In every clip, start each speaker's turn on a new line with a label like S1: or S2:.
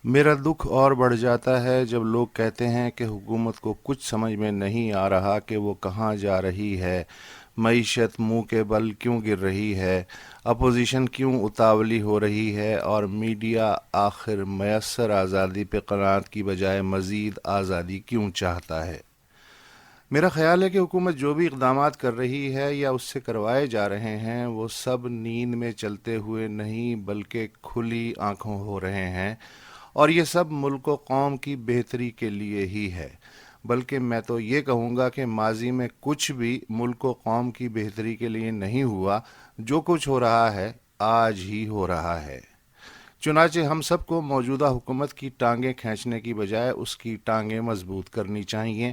S1: میرا دکھ اور بڑھ جاتا ہے جب لوگ کہتے ہیں کہ حکومت کو کچھ سمجھ میں نہیں آ رہا کہ وہ کہاں جا رہی ہے، معیشت منہ کے بل کیوں گر رہی ہے، اپوزیشن کیوں اتاولی ہو رہی ہے اور میڈیا آخر میسر آزادی پہ قناعت کی بجائے مزید آزادی کیوں چاہتا ہے۔ میرا خیال ہے کہ حکومت جو بھی اقدامات کر رہی ہے یا اس سے کروائے جا رہے ہیں وہ سب نیند میں چلتے ہوئے نہیں بلکہ کھلی آنکھوں ہو رہے ہیں، اور یہ سب ملک و قوم کی بہتری کے لیے ہی ہے۔ بلکہ میں تو یہ کہوں گا کہ ماضی میں کچھ بھی ملک و قوم کی بہتری کے لیے نہیں ہوا، جو کچھ ہو رہا ہے آج ہی ہو رہا ہے۔ چنانچہ ہم سب کو موجودہ حکومت کی ٹانگیں کھینچنے کی بجائے اس کی ٹانگیں مضبوط کرنی چاہیے۔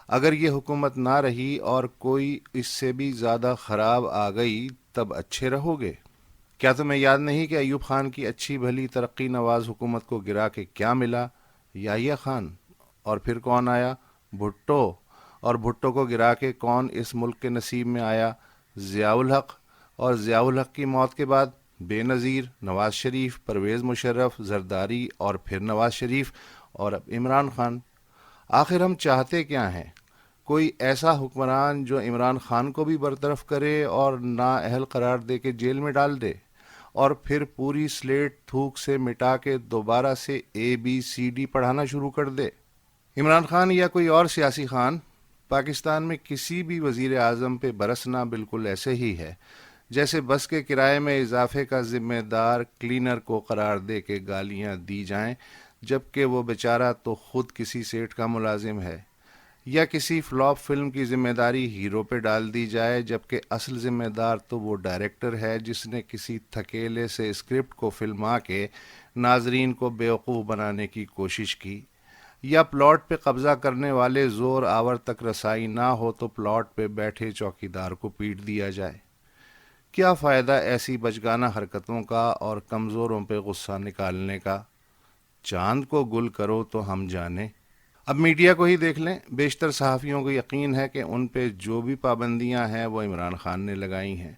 S1: اگر یہ حکومت نہ رہی اور کوئی اس سے بھی زیادہ خراب آ گئی تب اچھے رہو گے؟ کیا تمہیں یاد نہیں کہ ایوب خان کی اچھی بھلی ترقی نواز حکومت کو گرا کے کیا ملا؟ یحییٰ خان۔ اور پھر کون آیا؟ بھٹو۔ اور بھٹو کو گرا کے کون اس ملک کے نصیب میں آیا؟ ضیاء الحق۔ اور ضیاء الحق کی موت کے بعد بے نظیر نواز شریف، پرویز مشرف، زرداری اور پھر نواز شریف اور اب عمران خان۔ آخر ہم چاہتے کیا ہیں؟ کوئی ایسا حکمران جو عمران خان کو بھی برطرف کرے اور نااہل قرار دے کے جیل میں ڈال دے، اور پھر پوری سلیٹ تھوک سے مٹا کے دوبارہ سے ABCD پڑھانا شروع کر دے۔ عمران خان یا کوئی اور سیاسی خان پاکستان میں کسی بھی وزیر اعظم پہ برسنا بالکل ایسے ہی ہے جیسے بس کے کرائے میں اضافے کا ذمہ دار کلینر کو قرار دے کے گالیاں دی جائیں، جبکہ وہ بیچارہ تو خود کسی سیٹ کا ملازم ہے، یا کسی فلاپ فلم کی ذمہ داری ہیرو پہ ڈال دی جائے جبکہ اصل ذمہ دار تو وہ ڈائریکٹر ہے جس نے کسی تھکیلے سے اسکرپٹ کو فلما کے ناظرین کو بیوقوف بنانے کی کوشش کی، یا پلاٹ پہ قبضہ کرنے والے زور آور تک رسائی نہ ہو تو پلاٹ پہ بیٹھے چوکیدار کو پیٹ دیا جائے۔ کیا فائدہ ایسی بچگانہ حرکتوں کا اور کمزوروں پہ غصہ نکالنے کا؟ چاند کو گل کرو تو ہم جانیں۔ اب میڈیا کو ہی دیکھ لیں، بیشتر صحافیوں کو یقین ہے کہ ان پہ جو بھی پابندیاں ہیں وہ عمران خان نے لگائی ہیں۔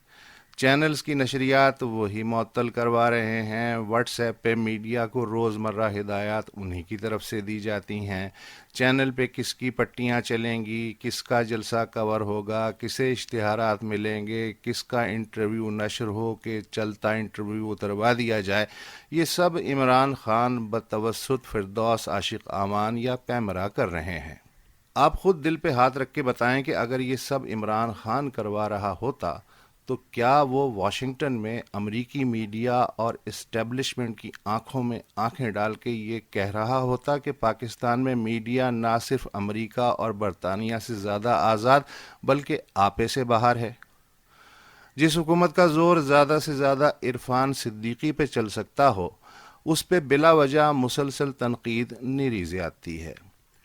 S1: چینلز کی نشریات وہی معطل کروا رہے ہیں، واٹس ایپ پہ میڈیا کو روزمرہ ہدایات انہی کی طرف سے دی جاتی ہیں۔ چینل پہ کس کی پٹیاں چلیں گی، کس کا جلسہ کور ہوگا، کسے اشتہارات ملیں گے، کس کا انٹرویو نشر ہو کہ چلتا انٹرویو اتروا دیا جائے، یہ سب عمران خان بتوسط فردوس عاشق امان یا پیمرا کر رہے ہیں۔ آپ خود دل پہ ہاتھ رکھ کے بتائیں کہ اگر یہ سب عمران خان کروا رہا ہوتا تو کیا وہ واشنگٹن میں امریکی میڈیا اور اسٹیبلشمنٹ کی آنکھوں میں آنکھیں ڈال کے یہ کہہ رہا ہوتا کہ پاکستان میں میڈیا نہ صرف امریکہ اور برطانیہ سے زیادہ آزاد بلکہ آپے سے باہر ہے؟ جس حکومت کا زور زیادہ سے زیادہ عرفان صدیقی پہ چل سکتا ہو، اس پہ بلا وجہ مسلسل تنقید نیری زیادتی ہے۔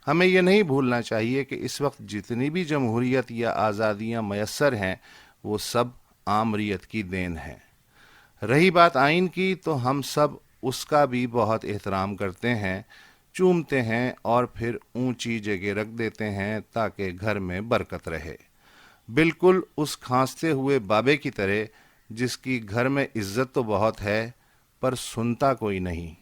S1: ہمیں یہ نہیں بھولنا چاہیے کہ اس وقت جتنی بھی جمہوریت یا آزادیاں میسر ہیں وہ سب آمریت کی دین ہے۔ رہی بات آئین کی تو ہم سب اس کا بھی بہت احترام کرتے ہیں، چومتے ہیں اور پھر اونچی جگہ رکھ دیتے ہیں تاکہ گھر میں برکت رہے، بالکل اس کھانستے ہوئے بابے کی طرح جس کی گھر میں عزت تو بہت ہے پر سنتا کوئی نہیں۔